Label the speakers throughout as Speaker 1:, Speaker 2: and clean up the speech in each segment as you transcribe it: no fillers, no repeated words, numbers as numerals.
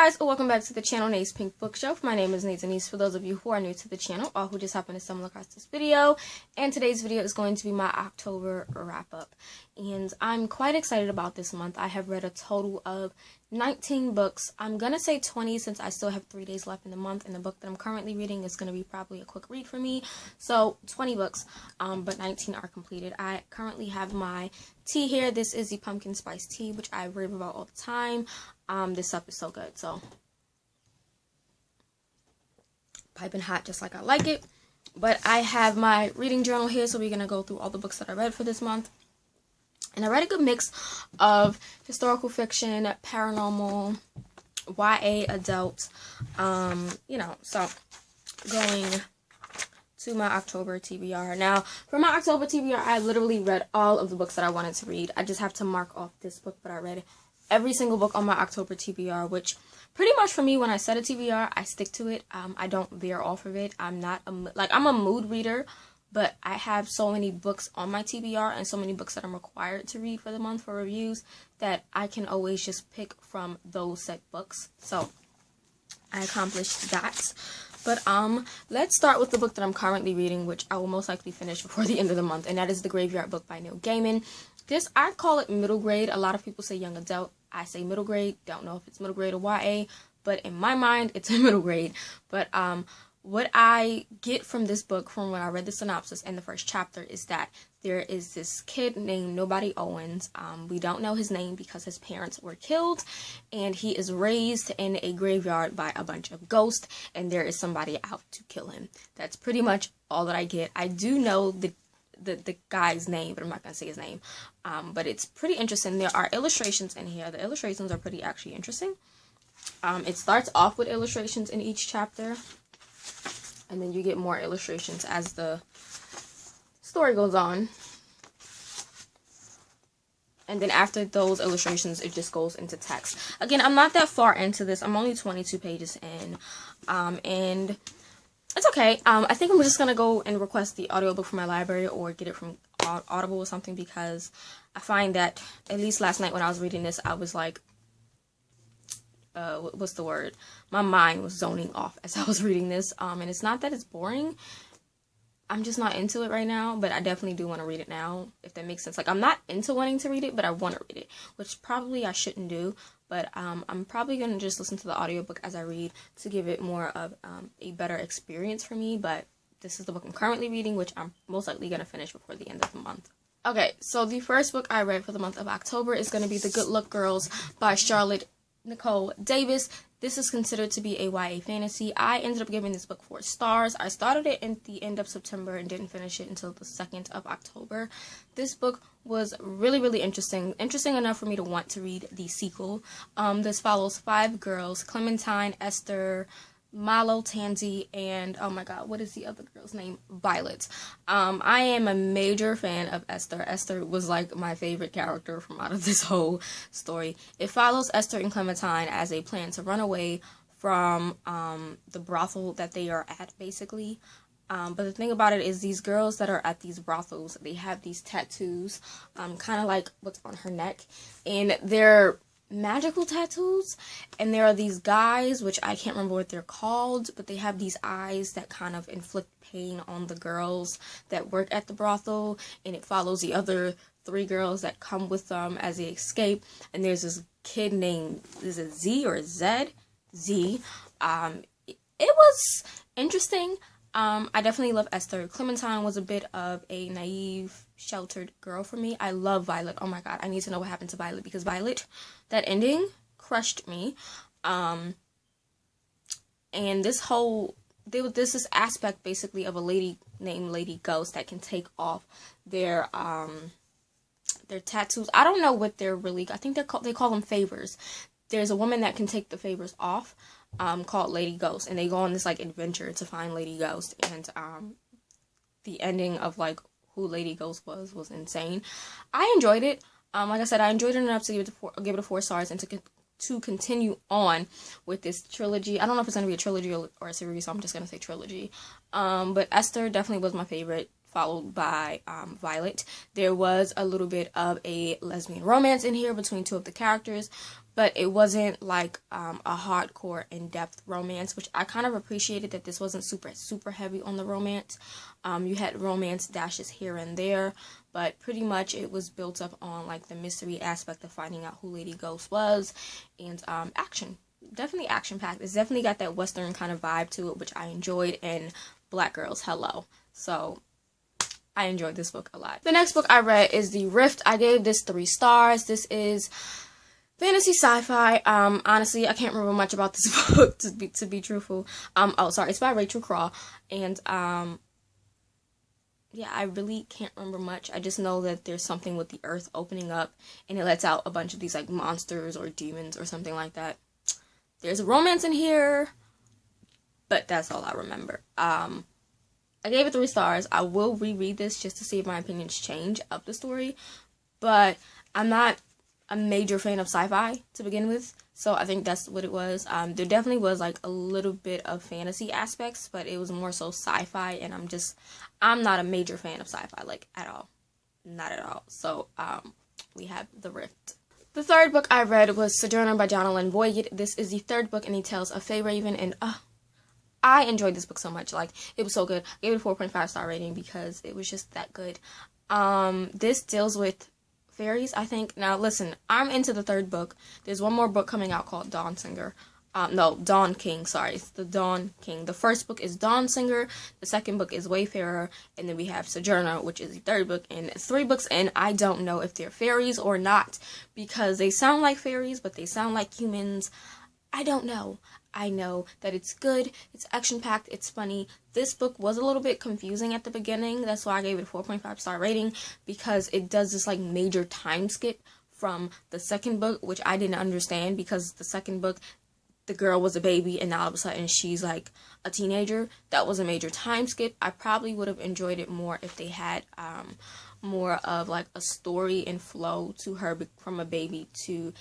Speaker 1: guys, welcome back to the channel Nate's Pink Bookshelf. My name is Nate Denise for those of you who are new to the channel or who just happen to stumble across this video. And today's video is going to be my October wrap-up. And I'm quite excited about this month. I have read a total of 19 books. I'm going to say 20 since I still have 3 days left in the month. And the book that I'm currently reading is going to be probably a quick read for me. So 20 books, but 19 are completed. I currently have my tea here. This is the pumpkin spice tea, which I rave about all the time. This stuff is so good, so piping hot just like I like it. But I have my reading journal here, so we're gonna go through all the books that I read for this month. And I read a good mix of historical fiction, paranormal, YA, adult, so going to my October TBR. Now, for my October TBR, I literally read all of the books that I wanted to read. I just have to mark off this book, but I read every single book on my October TBR, which pretty much for me, when I set a TBR, I stick to it. I don't veer off of it. I'm a mood reader, but I have so many books on my TBR and so many books that I'm required to read for the month for reviews that I can always just pick from those set books. So I accomplished that. But let's start with the book that I'm currently reading, which I will most likely finish before the end of the month, and that is The Graveyard Book by Neil Gaiman. This, I call it middle grade. A lot of people say young adult. I say middle grade. Don't know if it's middle grade or YA, but in my mind, it's a middle grade. But what I get from this book, from when I read the synopsis and the first chapter, is that there is this kid named Nobody Owens. We don't know his name because his parents were killed, and he is raised in a graveyard by a bunch of ghosts, and there is somebody out to kill him. That's pretty much all that I get. I do know the guy's name, but I'm not going to say his name. But it's pretty interesting. There are illustrations in here. The illustrations are pretty actually interesting. It starts off with illustrations in each chapter, and then you get more illustrations as the story goes on. And then after those illustrations, it just goes into text. Again, I'm not that far into this. I'm only 22 pages in. And it's okay. I think I'm just going to go and request the audiobook from my library or get it from Audible or something, because I find that, at least last night when I was reading this, I was like, what's the word? My mind was zoning off as I was reading this. And it's not that it's boring. I'm just not into it right now, but I definitely do want to read it now, if that makes sense. Like, I'm not into wanting to read it, but I want to read it, which probably I shouldn't do. But I'm probably going to just listen to the audiobook as I read to give it more of a better experience for me. But this is the book I'm currently reading, which I'm most likely going to finish before the end of the month. Okay, so the first book I read for the month of October is going to be The Good Luck Girls by Charlotte Nicole Davis. This is considered to be a YA fantasy. I ended up giving this book 4 stars. I started it in the end of September and didn't finish it until the 2nd of October. This book was really, really interesting. Interesting enough for me to want to read the sequel. This follows 5 girls: Clementine, Esther, Malo, Tansy, and oh my god, what is the other girl's name? Violet. I am a major fan of Esther. Esther was like my favorite character from out of this whole story. It follows Esther and Clementine as they plan to run away from the brothel that they are at, basically. But the thing about it is, these girls that are at these brothels, they have these tattoos, kind of like what's on her neck, and they're magical tattoos, and there are these guys, which I can't remember what they're called, but they have these eyes that kind of inflict pain on the girls that work at the brothel, and it follows the other 3 girls that come with them as they escape. And there's this kid named, is it Z or Zed? Z. It was interesting. I definitely love Esther. Clementine was a bit of a naive, sheltered girl for me. I love Violet. Oh my god, I need to know what happened to Violet, because Violet, that ending crushed me. And this whole, there's this aspect basically of a lady named Lady Ghost that can take off their tattoos. I don't know what they're really, I think they call them favors. There's a woman that can take the favors off, called Lady Ghost, and they go on this like adventure to find Lady Ghost. And the ending of like who Lady Ghost was insane. I enjoyed it. Like I said, I enjoyed it enough to give it a 4 stars and to continue on with this trilogy. I don't know if it's going to be a trilogy or a series, so I'm just going to say trilogy. But Esther definitely was my favorite followed by Violet. There was a little bit of a lesbian romance in here between two of the characters, but it wasn't like a hardcore in-depth romance, which I kind of appreciated, that this wasn't super heavy on the romance. You had romance dashes here and there, but pretty much it was built up on like the mystery aspect of finding out who Lady Ghost was, and action. Definitely action-packed. It's definitely got that Western kind of vibe to it, which I enjoyed, and Black girls, hello. So I enjoyed this book a lot. The next book I read is The Rift. I gave this 3 stars. This is fantasy sci-fi. Honestly, I can't remember much about this book, to be truthful. Oh, sorry, it's by Rachael Craw, and yeah, I really can't remember much. I just know that there's something with the earth opening up, and it lets out a bunch of these like monsters or demons or something like that. There's a romance in here, but that's all I remember. I gave it 3 stars. I will reread this just to see if my opinions change of the story, but I'm not a major fan of sci-fi to begin with, so I think that's what it was. There definitely was like a little bit of fantasy aspects, but it was more so sci-fi, and I'm not a major fan of sci-fi, like, at all. Not at all. So, we have The Rift. The third book I read was Sojourner by Janalyn Voigt. This is the 3rd book in the Tales of Fae Raven, and I enjoyed this book so much. Like, it was so good. I gave it a 4.5 star rating because it was just that good. This deals with fairies, I think. Now, listen, I'm into the 3rd book. There's one more book coming out called Dawn King, sorry. It's the Dawn King. The 1st book is Dawn Singer. The 2nd book is Wayfarer. And then we have Sojourner, which is the 3rd book. And it's 3 books in. I don't know if they're fairies or not, because they sound like fairies, but they sound like humans. I don't know. I know that it's good, it's action-packed, it's funny. This book was a little bit confusing at the beginning. That's why I gave it a 4.5 star rating, because it does this like major time skip from the 2nd book, which I didn't understand, because the 2nd book, the girl was a baby, and now all of a sudden she's like a teenager. That was a major time skip. I probably would have enjoyed it more if they had more of like a story and flow to her from a baby to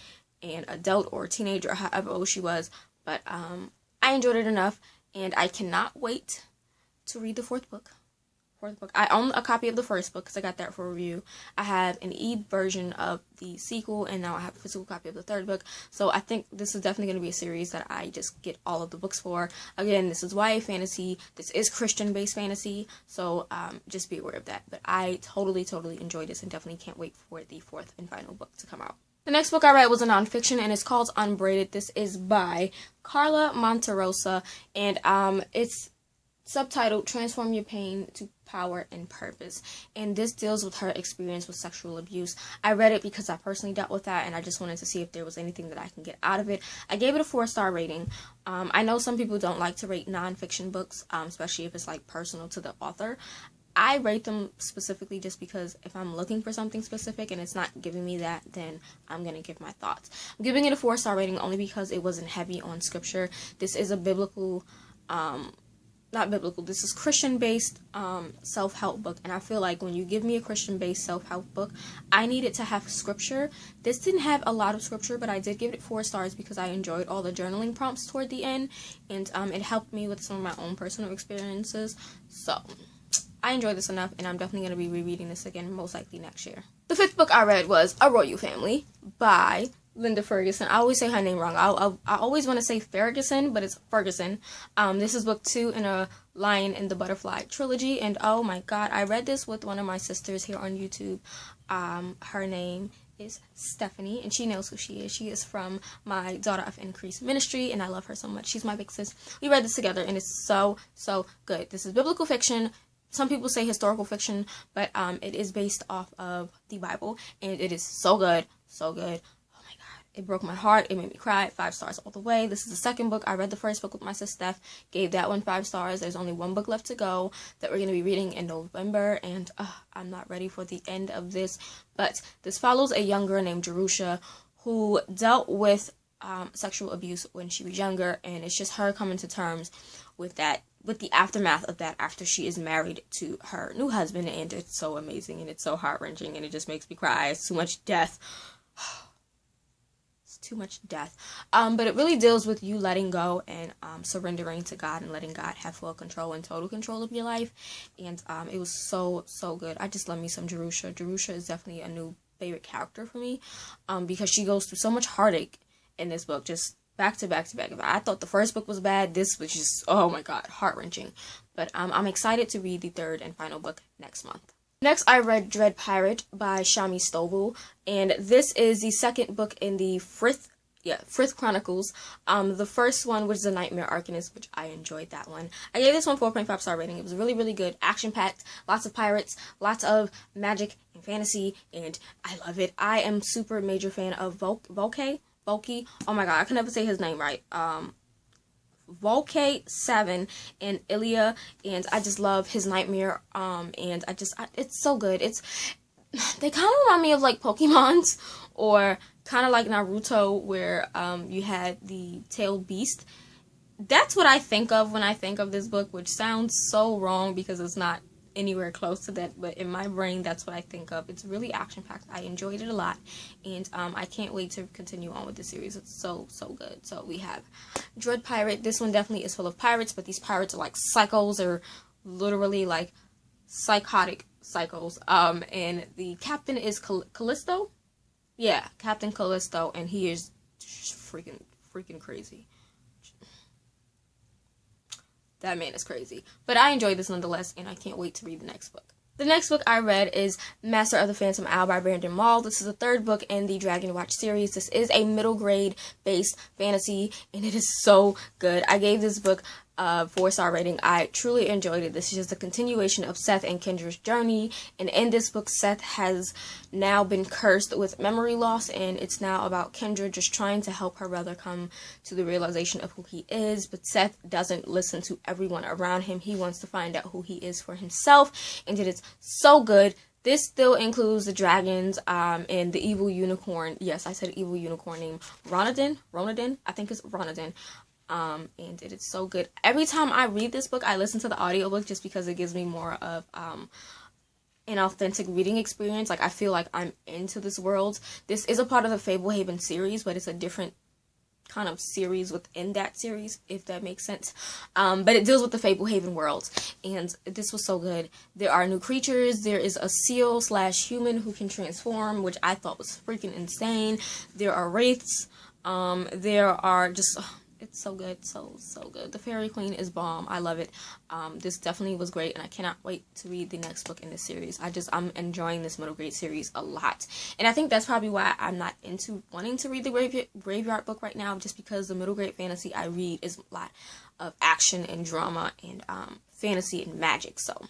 Speaker 1: an adult or a teenager, however old she was. But I enjoyed it enough, and I cannot wait to read the 4th book. I own a copy of the 1st book because I got that for review. I have an e-version of the sequel, and now I have a physical copy of the 3rd book. So I think this is definitely going to be a series that I just get all of the books for. Again, this is YA fantasy. This is Christian-based fantasy, so just be aware of that. But I totally enjoyed this, and definitely can't wait for the 4th and final book to come out. The next book I read was a nonfiction, and it's called Unbraided. This is by Karla Monterossa, and it's subtitled Transform Your Pain to Power and Purpose. And this deals with her experience with sexual abuse. I read it because I personally dealt with that, and I just wanted to see if there was anything that I can get out of it. I gave it a 4-star rating. I know some people don't like to rate nonfiction books, especially if it's like personal to the author. I rate them specifically just because if I'm looking for something specific and it's not giving me that, then I'm going to give my thoughts. I'm giving it a 4-star rating only because it wasn't heavy on scripture. This is a biblical, this is Christian-based self-help book, and I feel like when you give me a Christian-based self-help book, I need it to have scripture. This didn't have a lot of scripture, but I did give it 4 stars because I enjoyed all the journaling prompts toward the end, and it helped me with some of my own personal experiences. So I enjoyed this enough, and I'm definitely going to be rereading this again, most likely next year. The 5th book I read was A Royal Family by Linda Fergerson. I always say her name wrong. I always want to say Fergerson, but it's Fergerson. This is book 2 in a Lion and the Butterfly trilogy, and oh my god, I read this with one of my sisters here on YouTube. Her name is Stephanie, and she knows who she is. She is from my Daughter of Increased Ministry, and I love her so much. She's my big sis. We read this together, and it's so good. This is biblical fiction. Some people say historical fiction, but it is based off of the Bible, and it is so good. Oh my god, it broke my heart. It made me cry. 5 stars all the way. This is the 2nd book. I read the 1st book with my sis Steph, gave that one 5 stars. There's only 1 book left to go that we're going to be reading in November, and I'm not ready for the end of this. But this follows a young girl named Jerusha who dealt with sexual abuse when she was younger, and it's just her coming to terms with that, with the aftermath of that after she is married to her new husband, and it's so amazing, and it's so heart-wrenching, and it just makes me cry. It's too much death. It's too much death. But it really deals with you letting go and surrendering to God and letting God have full control and total control of your life. And it was so good. I just love me some Jerusha. Jerusha is definitely a new favorite character for me, because she goes through so much heartache in this book, just back to back to back. I thought the first book was bad. This was just, oh my god, heart-wrenching. But I'm excited to read the third and final book next month. Next, I read Dread Pirate by Shami Stovall, and this is the second book in the Frith Chronicles. The first one was The Nightmare Arcanist, which I enjoyed that one. I gave this one 4.5 star rating. It was really good, action-packed, lots of pirates, lots of magic and fantasy, and I love it. I am super major fan of Voigt. Oh my god, I can never say his name right. Voigt 7 and Ilya, and I just love his nightmare. And it's so good. They kind of remind me of like Pokemons, or kind of like Naruto, where you had the tailed beast. That's what I think of when I think of this book, which sounds so wrong because it's not anywhere close to that, but in my brain that's what I think of. It's really action-packed. I enjoyed it a lot, and I can't wait to continue on with the series. It's so good. So we have Dread Pirate. This one definitely is full of pirates, but these pirates are like psychos, or literally like psychotic psychos. And the captain is Callisto. Yeah, Captain Callisto, and he is freaking crazy. That man is crazy. But I enjoyed this nonetheless, and I can't wait to read the next book. The next book I read is Master of the Phantom Owl by Brandon Mull. This is the third book in the Dragon Watch series. This is a middle grade based fantasy, and it is so good. I gave this book a 4-star rating. I truly enjoyed it. This is just a continuation of Seth and Kendra's journey, and in this book Seth has now been cursed with memory loss, and it's now about Kendra just trying to help her brother come to the realization of who he is. But Seth doesn't listen to everyone around him. He wants to find out who he is for himself, and it is so good. This still includes the dragons, and the evil unicorn. Yes, I said evil unicorn named Ronadin. I think it's Ronadin. And it is so good. Every time I read this book, I listen to the audiobook just because it gives me more of an authentic reading experience. Like, I feel like I'm into this world. This is a part of the Fablehaven series, but it's a different kind of series within that series, if that makes sense. But it deals with the Fablehaven world, and this was so good. There are new creatures. There is a seal / human who can transform, which I thought was freaking insane. There are wraiths. There are just... It's so good, so good. The Fairy Queen is bomb. I love it. This definitely was great, and I cannot wait to read the next book in this series. I'm enjoying this middle grade series a lot, and I think that's probably why I'm not into wanting to read the graveyard book right now, just because the middle grade fantasy I read is a lot of action and drama and fantasy and magic. So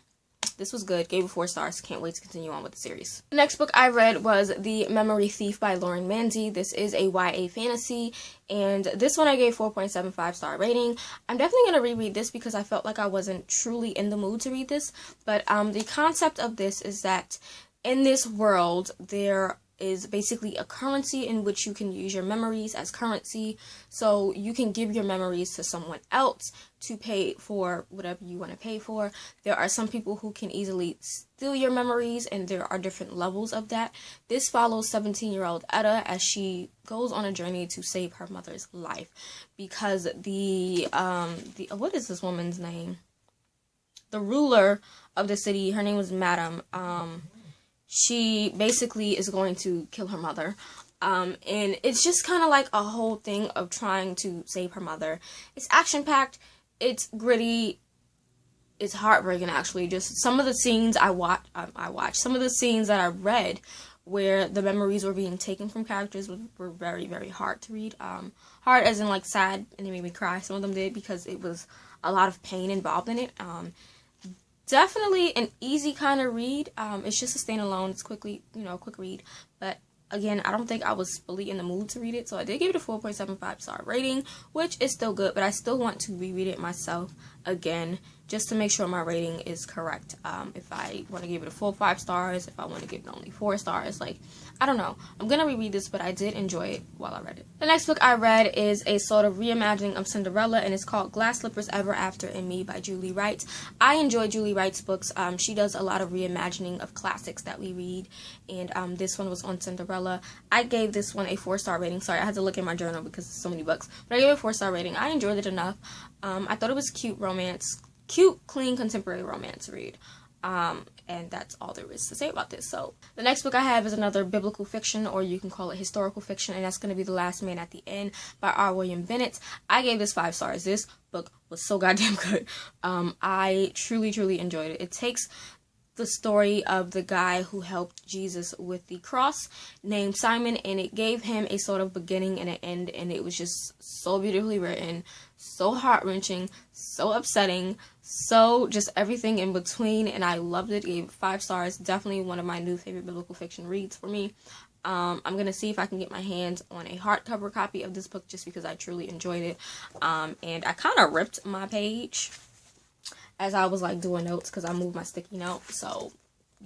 Speaker 1: this was good. Gave it 4 stars. Can't wait to continue on with the series. The next book I read was The Memory Thief by Lauren Mansey. This is a YA fantasy, and this one I gave 4.75 star rating. I'm definitely going to reread this because I felt like I wasn't truly in the mood to read this. But the concept of this is that in this world, there is basically a currency in which you can use your memories as currency. So you can give your memories to someone else to pay for whatever you want to pay for. There are some people who can easily steal your memories, and there are different levels of that. This follows 17-year-old Etta as she goes on a journey to save her mother's life, because the what is this woman's name? The ruler of the city, her name was Madam. She basically is going to kill her mother. And it's just kind of like a whole thing of trying to save her mother. It's action-packed. It's gritty. It's heartbreaking, actually. Just some of the scenes I watched. Some of the scenes that I read where the memories were being taken from characters were very, very hard to read. Hard as in, like, sad, and it made me cry. Some of them did, because it was a lot of pain involved in it. Definitely an easy kind of read. It's just a standalone. It's quick read. But again, I don't think I was fully in the mood to read it, so I did give it a 4.75 star rating, which is still good. But I still want to reread it myself again just to make sure my rating is correct. If I want to give it a full 5 stars, if I want to give it only 4 stars, like, I don't know. I'm going to reread this, but I did enjoy it while I read it. The next book I read is a sort of reimagining of Cinderella, and it's called Glass Slippers Ever After and Me by Julie Wright. I enjoy Julie Wright's books. She does a lot of reimagining of classics that we read, and this one was on Cinderella. I gave this one a 4-star rating. Sorry, I had to look in my journal because there's so many books, but I gave it a 4-star rating. I enjoyed it enough. I thought it was cute romance, cute, clean, contemporary romance read. And that's all there is to say about this. So the next book I have is another biblical fiction, or you can call it historical fiction, and that's going to be The Last Man at the End by R. William Bennett. I gave this 5 stars. This book was so goddamn good. I truly enjoyed it. It takes the story of the guy who helped Jesus with the cross named Simon, and it gave him a sort of beginning and an end, and it was just so beautifully written, so heart-wrenching, so upsetting, so just everything in between, and I loved it. Gave it 5 stars. Definitely one of my new favorite biblical fiction reads for me. I'm gonna see if I can get my hands on a hardcover copy of this book just because I truly enjoyed it. And I kind of ripped my page as I was like doing notes because I moved my sticky note. So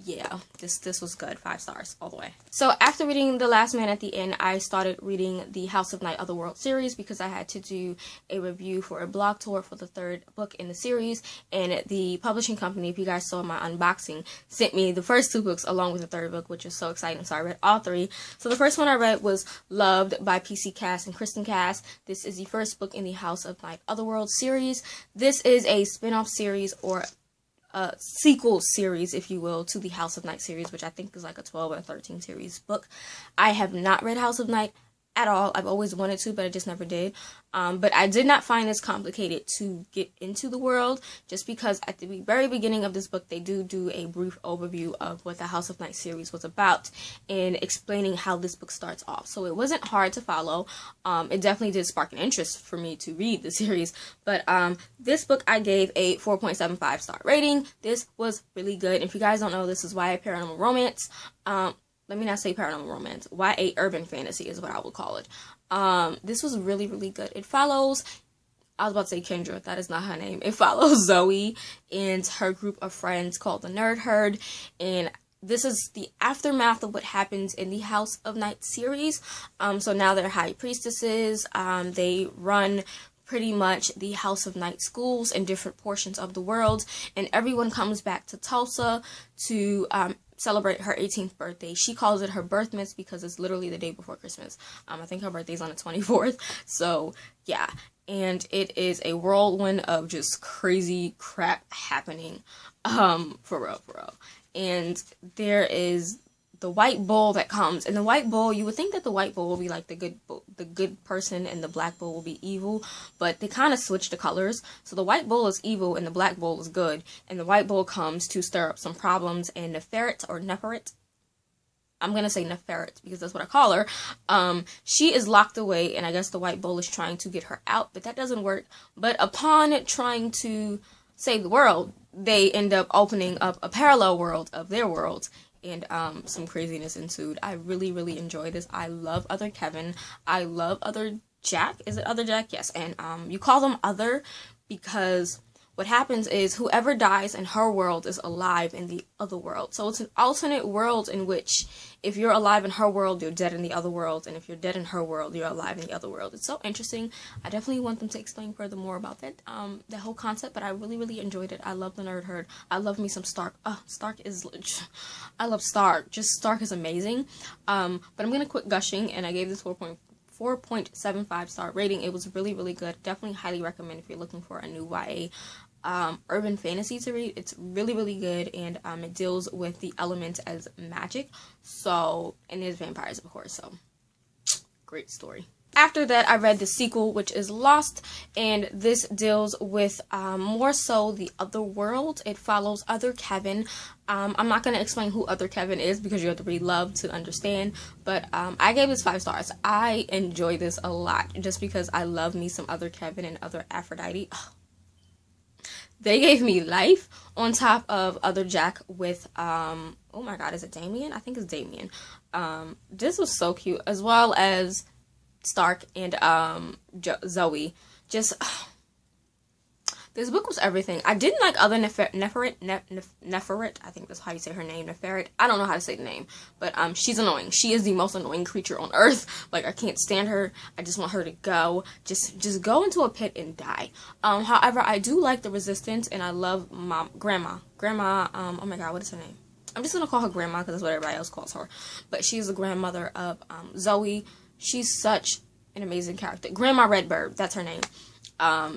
Speaker 1: yeah, this was good. 5 stars all the way. So after reading The Last Man at the End, I started reading the House of Night Otherworld series because I had to do a review for a blog tour for the 3rd book in the series, and the publishing company, if you guys saw my unboxing, sent me the first 2 books along with the 3rd book, which is so exciting. So I read all 3. So the first one I read was Loved by P.C. Cass and Kristin Cass. This is the first book in the House of Night Otherworld series. This is a spin-off series, or sequel series, if you will, to the House of Night series, which I think is like a 12 or 13 series book. I have not read House of Night at all. I've always wanted to, but I just never did. But I did not find this complicated to get into the world, just because at the very beginning of this book, they do a brief overview of what the House of Night series was about and explaining how this book starts off. So it wasn't hard to follow. It definitely did spark an interest for me to read the series. But this book I gave a 4.75 star rating. This was really good. If you guys don't know, this is YA paranormal romance. Let me not say paranormal romance. YA urban fantasy is what I would call it. This was really good. It follows, I was about to say Kendra, that is not her name. It follows Zoe and her group of friends called the Nerd Herd, and this is the aftermath of what happens in the House of Night series. So now they're high priestesses. They run pretty much the House of Night schools in different portions of the world, and everyone comes back to Tulsa to celebrate her 18th birthday. She calls it her birthmas because it's literally the day before Christmas. I think her birthday's on the 24th. So yeah, and it is a whirlwind of just crazy crap happening, for real. And there is the white bull that comes, and the white bull, you would think that the white bull will be like the good person and the black bull will be evil, but they kind of switch the colors. So the white bull is evil and the black bull is good, and the white bull comes to stir up some problems, and Neferet, or Neferet, I'm gonna say Neferet because that's what I call her, she is locked away, and I guess the white bull is trying to get her out, but that doesn't work. But upon trying to save the world, they end up opening up a parallel world of their world, and some craziness ensued. I really enjoyed this. I love Other Kevin. I love Other Jack. Is it Other Jack? Yes. And you call them Other because what happens is whoever dies in her world is alive in the other world. So it's an alternate world in which if you're alive in her world, you're dead in the other world. And if you're dead in her world, you're alive in the other world. It's so interesting. I definitely want them to explain further more about that, that whole concept. But I really enjoyed it. I love the Nerd Herd. I love me some Stark. Stark is... I love Stark. Just Stark is amazing. But I'm going to quit gushing. And I gave this 4.75 star rating. It was really good. Definitely highly recommend if you're looking for a new YA urban fantasy to read. It's really good, and it deals with the element as magic. So, and there's vampires, of course. So, great story. After that, I read the sequel, which is Lost, and this deals with more so the other world. It follows Other Kevin. I'm not going to explain who Other Kevin is because you have to read Love to understand, but I gave this 5 stars. I enjoy this a lot just because I love me some Other Kevin and Other Aphrodite. They gave me life on top of Other Jack with, oh my god, is it Damien? I think it's Damien. This was so cute, as well as Stark and Zoe. Just This book was everything. I didn't like other Neferit. I think that's how you say her name, Neferit. I don't know how to say the name, but she's annoying. She is the most annoying creature on earth. Like, I can't stand her. I just want her to go. Just go into a pit and die. However, I do like the Resistance, and I love Grandma. Oh my god, what is her name? I'm just gonna call her Grandma because that's what everybody else calls her. But she's the grandmother of Zoe. She's such an amazing character. Grandma Redbird, that's her name.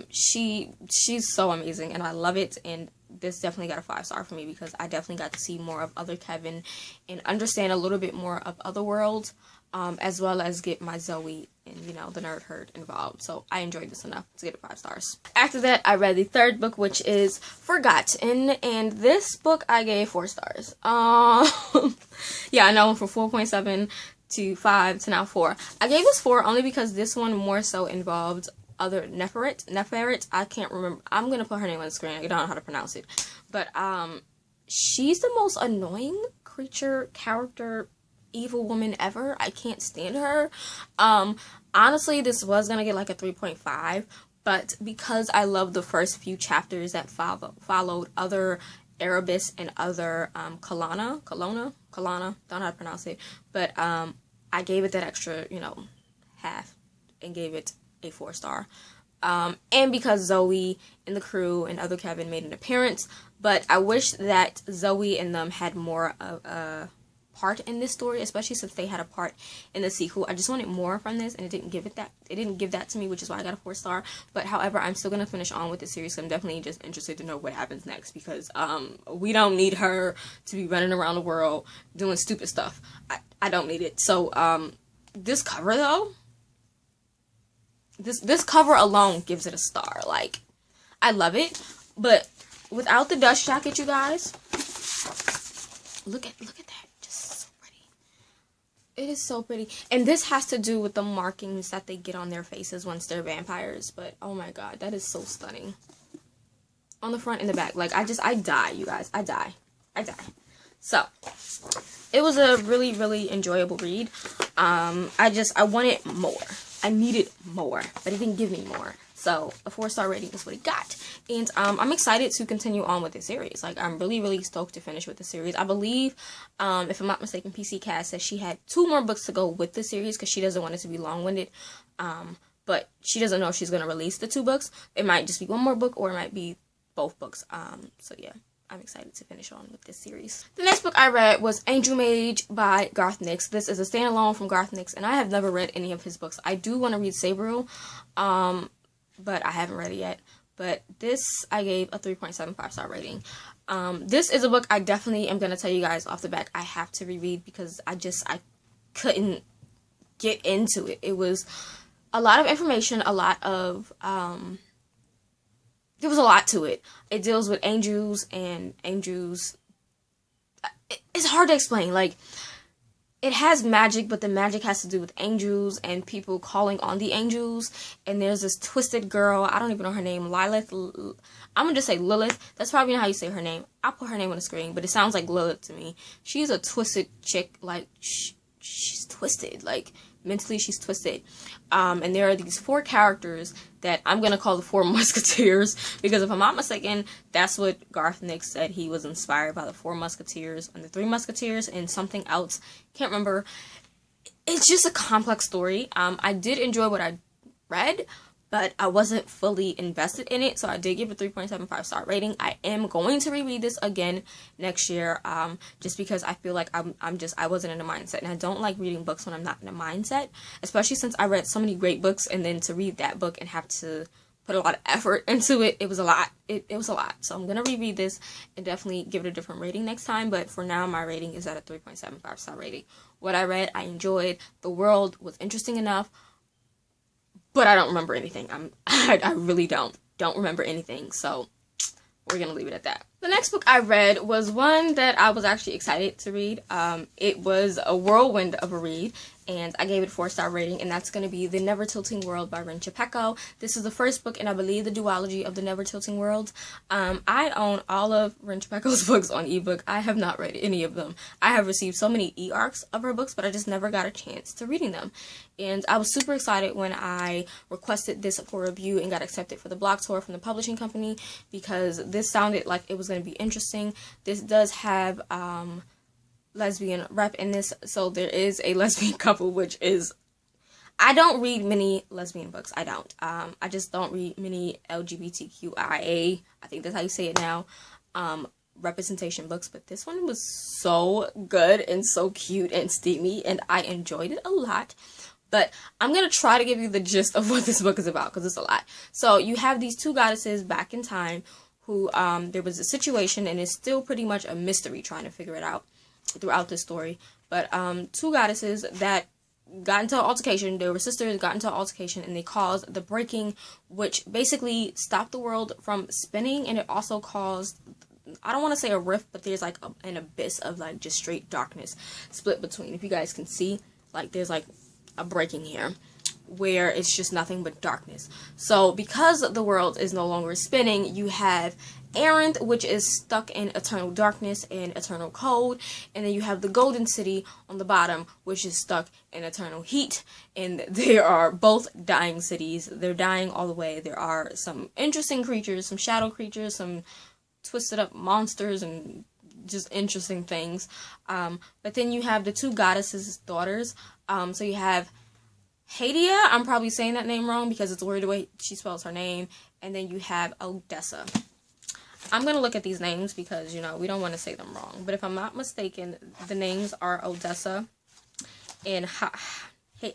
Speaker 1: She's so amazing, and I love it. And this definitely got a 5-star for me because I definitely got to see more of other Kevin and understand a little bit more of Otherworld, as well as get my Zoe and, you know, the nerd herd involved. So I enjoyed this enough to get it 5 stars. After that, I read the third book, which is Forgotten, and this book I gave 4 stars. Yeah, I know, from 4.7 to 5 to now 4. I gave this 4 only because this one more so involved other Neferit. I can't remember. I'm gonna put her name on the screen. I don't know how to pronounce it, but she's the most annoying character, evil woman ever. I can't stand her. Honestly, this was gonna get like a 3.5, but because I love the first few chapters that followed other Erebus and other Kalana, don't know how to pronounce it, but I gave it that extra, you know, half and gave it a 4-star. And because Zoe and the crew and other Kevin made an appearance, but I wish that Zoe and them had more of a part in this story, especially since they had a part in the sequel. I just wanted more from this, and it didn't give that to me, which is why I got a 4-star. But however, I'm still gonna finish on with the series. So I'm definitely just interested to know what happens next, because we don't need her to be running around the world doing stupid stuff. I don't need it. So this cover though, this cover alone gives it a star. Like, I love it, but without the dust jacket, you guys, look at that. It is so pretty. And this has to do with the markings that they get on their faces once they're vampires. But, oh my god, that is so stunning. On the front and the back. Like, I die, you guys. I die. So, it was a really, really enjoyable read. I wanted more. I needed more. But it didn't give me more. So, a 4-star rating is what it got. And I'm excited to continue on with this series. Like, I'm really, really stoked to finish with the series. I believe, if I'm not mistaken, PC Cass says she had 2 more books to go with the series because she doesn't want it to be long-winded. But she doesn't know if she's going to release the 2 books. It might just be 1 more book, or it might be both books. So, yeah. I'm excited to finish on with this series. The next book I read was Angel Mage by Garth Nix. This is a standalone from Garth Nix, and I have never read any of his books. I do want to read Sabriel, but I haven't read it yet. But this, I gave a 3.75-star rating. This is a book I definitely am going to tell you guys off the back I have to reread, because I couldn't get into it. It was a lot of information, a lot of, there was a lot to it. It deals with angels, and angels, it's hard to explain. Like, it has magic, but the magic has to do with angels and people calling on the angels. And there's this twisted girl. I don't even know her name. Lilith. I'm going to just say Lilith. That's probably not how you say her name. I'll put her name on the screen, but it sounds like Lilith to me. She's a twisted chick. Like, she's twisted. Like, mentally she's twisted. And there are these 4 characters that I'm going to call the 4 Musketeers, because if I'm not mistaken, that's what Garth Nix said. He was inspired by the 4 Musketeers and the 3 Musketeers and something else. Can't remember. It's just a complex story. I did enjoy what I read, but I wasn't fully invested in it, so I did give a 3.75-star rating. I am going to reread this again next year, just because I feel like I wasn't in a mindset, and I don't like reading books when I'm not in a mindset, especially since I read so many great books, and then to read that book and have to put a lot of effort into it, it was a lot. It was a lot. So I'm going to reread this and definitely give it a different rating next time, but for now, my rating is at a 3.75-star rating. What I read, I enjoyed. The world was interesting enough, but I don't remember anything. I really don't remember anything. So we're going to leave it at that. The next book I read was one that I was actually excited to read. It was a whirlwind of a read. and I gave it a 4-star rating, and that's going to be The Never Tilting World by Chupeco. This is the first book in, I believe, the duology of The Never Tilting World. I own all of Chupeco's books on ebook. I have not read any of them. I have received so many e-arcs of her books, but I just never got a chance to reading them. And I was super excited when I requested this for review and got accepted for the blog tour from the publishing company, because this sounded like it was going to be interesting. This does have lesbian rep in this, so there is a lesbian couple, which is, I don't read many lesbian books. I don't. I just don't read many LGBTQIA, I think that's how you say it now, representation books, but this one was so good and so cute and steamy, and I enjoyed it a lot. But I'm going to try to give you the gist of what this book is about, because it's a lot. So you have these two goddesses back in time who, there was a situation, and it's still pretty much a mystery trying to figure it out throughout this story. But two goddesses that got into an altercation. They were sisters, got into an altercation, and they caused the breaking, which basically stopped the world from spinning, and it also caused, I don't want to say a rift, but there's like an abyss of like just straight darkness split between. If you guys can see, like there's like a breaking here where it's just nothing but darkness. So because the world is no longer spinning, you have Errant, which is stuck in eternal darkness and eternal cold, and then you have the Golden City on the bottom, which is stuck in eternal heat, and they are both dying cities. They're dying all the way. There are some interesting creatures, some shadow creatures, some twisted up monsters, and just interesting things. But then you have the two goddesses' daughters. So you have Hadia, I'm probably saying that name wrong because it's weird the way she spells her name, and then you have Odessa. I'm going to look at these names because, you know, we don't want to say them wrong. But if I'm not mistaken, the names are Odessa and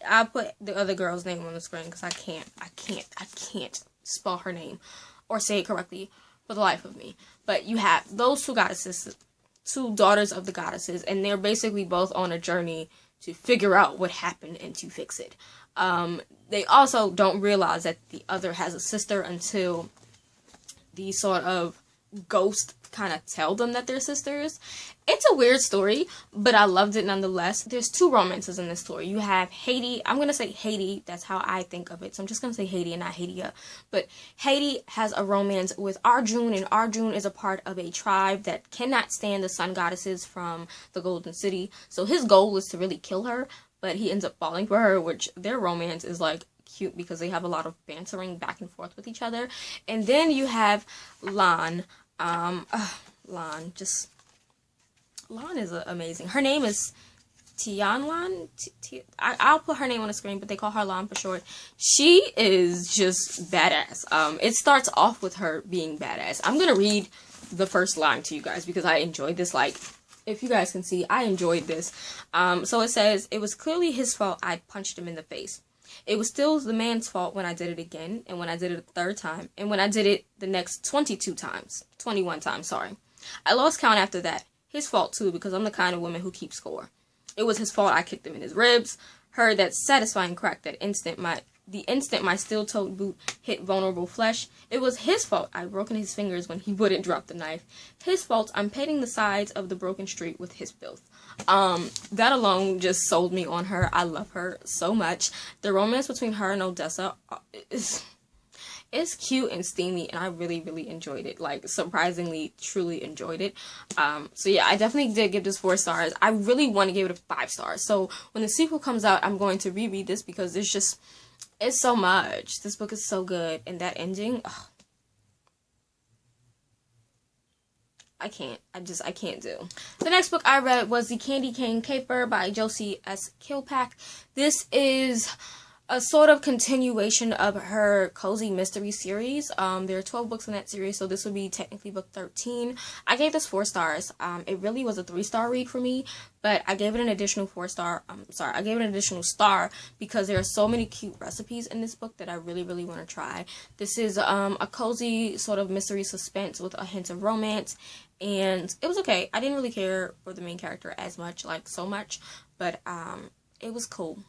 Speaker 1: I'll put the other girl's name on the screen because I can't spell her name or say it correctly for the life of me. But you have those two goddesses, two daughters of the goddesses, and they're basically both on a journey to figure out what happened and to fix it. They also don't realize that the other has a sister until the sort of ghost kind of tell them that they're sisters. It's a weird story, but I loved it nonetheless. There's two romances in this story. You have Haiti. I'm going to say Haiti. That's how I think of it. So I'm just going to say Haiti and not Hadia. But Haiti has a romance with Arjun, and Arjun is a part of a tribe that cannot stand the sun goddesses from the Golden City. So his goal is to really kill her, but he ends up falling for her, which their romance is like cute because they have a lot of bantering back and forth with each other. And then you have Lan. Lan is amazing. Her name is Tianlan. I'll put her name on the screen, but they call her Lan for short. She is just badass. It starts off with her being badass. I'm gonna read the first line to you guys because I enjoyed this. Like, if you guys can see, I enjoyed this. So it says, "It was clearly his fault I punched him in the face. It was still the man's fault when I did it again, and when I did it a third time, and when I did it the next 21 times, sorry. I lost count after that. His fault too, because I'm the kind of woman who keeps score. It was his fault I kicked him in his ribs, heard that satisfying crack the instant my steel-toed boot hit vulnerable flesh. It was his fault I'd broken his fingers when he wouldn't drop the knife. His fault I'm painting the sides of the broken street with his filth." That alone just sold me on her. I love her so much. The romance between her and Odessa is cute and steamy, and I really, really enjoyed it. Like, surprisingly, truly enjoyed it. So yeah, I definitely did give this 4 stars. I really want to give it a 5 stars. So when the sequel comes out, I'm going to reread this because it's so much. This book is so good, and that ending, ugh, I can't do. The next book I read was The Candy Cane Caper by Josi S. Kilpack. This is a sort of continuation of her cozy mystery series. There are 12 books in that series, so this would be technically book 13. I gave this 4 stars. It really was a 3-star read for me, but I gave it an additional 4-star. I gave it an additional star because there are so many cute recipes in this book that I really, really want to try. This is a cozy sort of mystery suspense with a hint of romance, and it was okay. I didn't really care for the main character as much, like so much, but it was cool.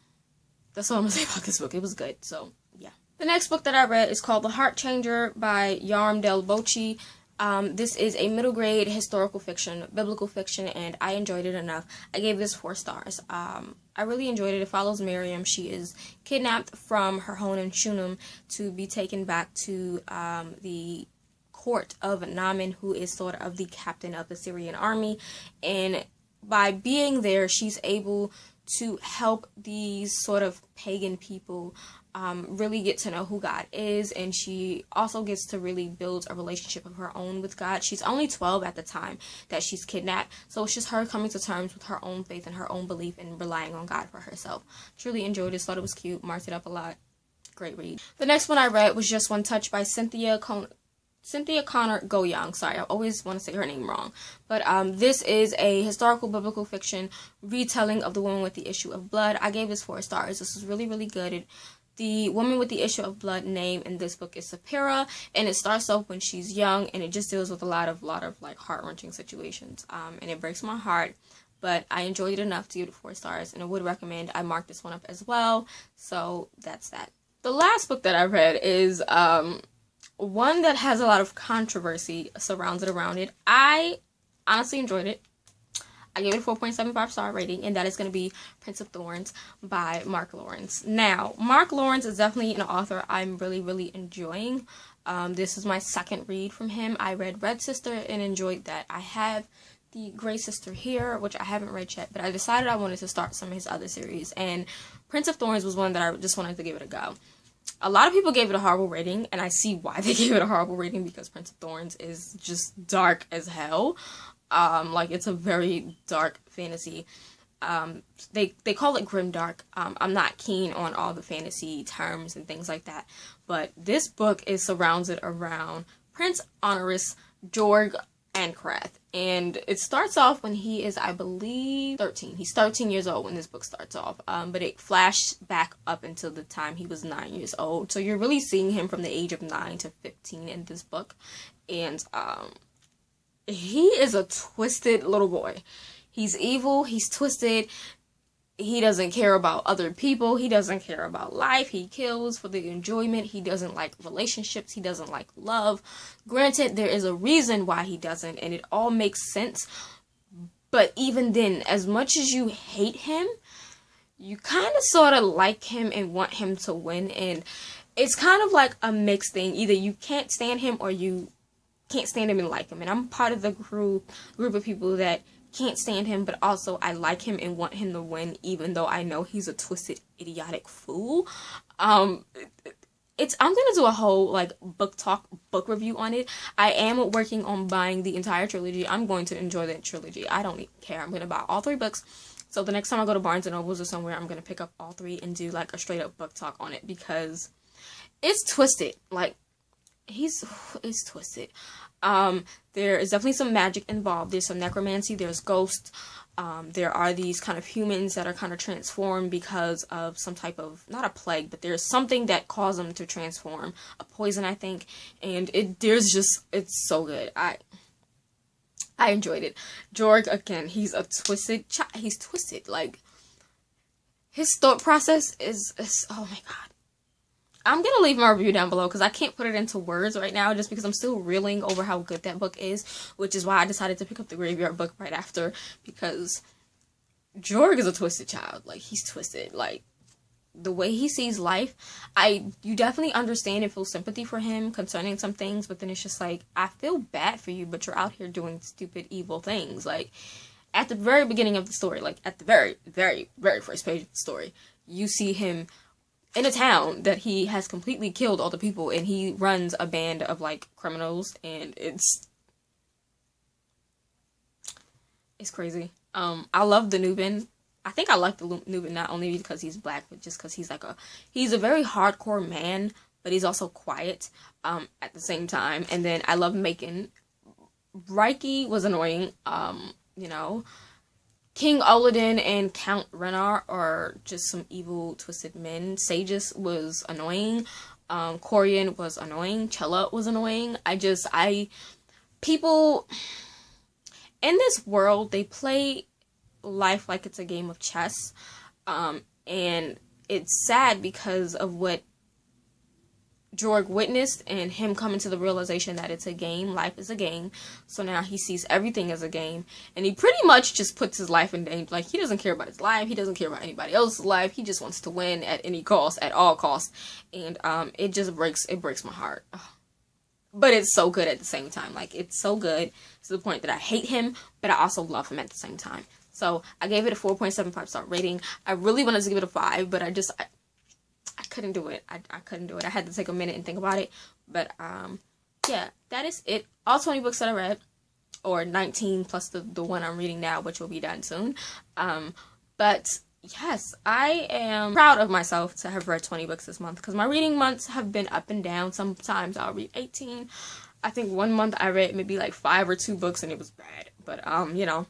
Speaker 1: That's all I'm gonna say about this book. It was good, so yeah. The next book that I read is called The Heart Changer by Jarm del Bocci. This is a middle grade historical fiction, biblical fiction, and I enjoyed it enough. I gave this 4 stars. I really enjoyed it. It follows Miriam. She is kidnapped from her home in Shunem to be taken back to the court of Naaman, who is sort of the captain of the Syrian army. And by being there, she's able to help these sort of pagan people really get to know who God is, and she also gets to really build a relationship of her own with God. She's only 12 at the time that she's kidnapped, so it's just her coming to terms with her own faith and her own belief and relying on God for herself. Truly enjoyed it, thought it was cute, marked it up a lot. Great read. The next one I read was Just One Touch by Cynthia Connor Goyoung. Sorry, I always want to say her name wrong. But this is a historical biblical fiction retelling of The Woman with the Issue of Blood. I gave this 4 stars. This is really, really good. The woman with the issue of blood name in this book is Sapphira, and it starts off when she's young, and it just deals with a lot of like heart-wrenching situations. And it breaks my heart, but I enjoyed it enough to give it 4 stars, and I would recommend. I marked this one up as well, so that's that. The last book that I read is one that has a lot of controversy surrounded around it. I honestly enjoyed it. I gave it a 4.75 star rating, and that is going to be Prince of Thorns by Mark Lawrence. Now, Mark Lawrence is definitely an author I'm really, really enjoying. This is my second read from him. I read Red Sister and enjoyed that. I have the Grey Sister here, which I haven't read yet, but I decided I wanted to start some of his other series, and Prince of Thorns was one that I just wanted to give it a go. A lot of people gave it a horrible rating, and I see why they gave it a horrible rating, because Prince of Thorns is just dark as hell. Like, it's a very dark fantasy. They call it grimdark. I'm not keen on all the fantasy terms and things like that, but this book is surrounded around Prince Honoris Jorg Ancrath, and it starts off when he is, I believe, 13. He's 13 years old when this book starts off, but it flashed back up until the time he was 9 years old, so you're really seeing him from the age of 9 to 15 in this book, and he is a twisted little boy. He's evil, he's twisted, he doesn't care about other people, he doesn't care about life, he kills for the enjoyment, he doesn't like relationships, he doesn't like love. Granted, there is a reason why he doesn't, and it all makes sense, but even then, as much as you hate him, you kind of sort of like him and want him to win, and it's kind of like a mixed thing. Either you can't stand him or you can't stand him and like him, and I'm part of the group of people that can't stand him, but also I like him and want him to win, even though I know he's a twisted, idiotic fool. I'm gonna do a whole like book review on it. I am working on buying the entire trilogy. I'm going to enjoy the trilogy. I don't even care. I'm gonna buy all 3 books. So the next time I go to Barnes and Nobles or somewhere, I'm gonna pick up all 3 and do like a straight up book talk on it, because it's twisted. Like, it's twisted. There is definitely some magic involved. There's some necromancy, there's ghosts, there are these kind of humans that are kind of transformed because of some type of, not a plague, but there's something that caused them to transform, a poison, I think, and it's so good. I enjoyed it. Jorg, again, he's a twisted he's twisted, like, his thought process is oh my god. I'm going to leave my review down below, because I can't put it into words right now, just because I'm still reeling over how good that book is, which is why I decided to pick up the Graveyard book right after, because Jorg is a twisted child. Like, he's twisted. Like, the way he sees life, you definitely understand and feel sympathy for him concerning some things, but then it's just like, I feel bad for you, but you're out here doing stupid, evil things. Like, at the very beginning of the story, like, at the very, very, very first page of the story, you see him in a town that he has completely killed all the people, and he runs a band of, like, criminals, and it's crazy. I love the Nubian. I think I like the Nubian not only because he's black, but just because he's a very hardcore man, but he's also quiet, at the same time. And then I love Macon. Reiki was annoying, you know. King Olodin and Count Renar are just some evil, twisted men. Sages was annoying. Corian was annoying. Chella was annoying. People in this world, they play life like it's a game of chess. And it's sad because of what Jorg witnessed, and him coming to the realization that it's a game, life is a game. So now he sees everything as a game, and he pretty much just puts his life in danger. Like, he doesn't care about his life, he doesn't care about anybody else's life, he just wants to win at any cost, at all costs. And it just breaks my heart. Ugh. But it's so good at the same time. Like, it's so good to the point that I hate him, but I also love him at the same time. So I gave it a 4.75 star rating. I really wanted to give it a 5, but I couldn't do it. I couldn't do it. I had to take a minute and think about it. But, yeah, that is it. All 20 books that I read, or 19 plus the one I'm reading now, which will be done soon. But, yes, I am proud of myself to have read 20 books this month, because my reading months have been up and down. Sometimes I'll read 18. I think one month I read maybe like 5 or 2 books, and it was bad. But, you know,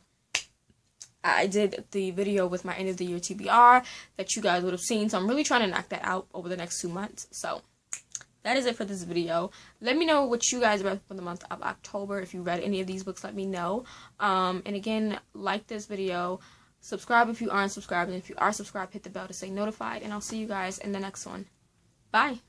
Speaker 1: I did the video with my end of the year TBR that you guys would have seen, so I'm really trying to knock that out over the next 2 months. So that is it for this video. Let me know what you guys read for the month of October. If you read any of these books, let me know. And again, like this video, subscribe if you aren't subscribed, and if you are subscribed, hit the bell to stay notified, and I'll see you guys in the next one. Bye.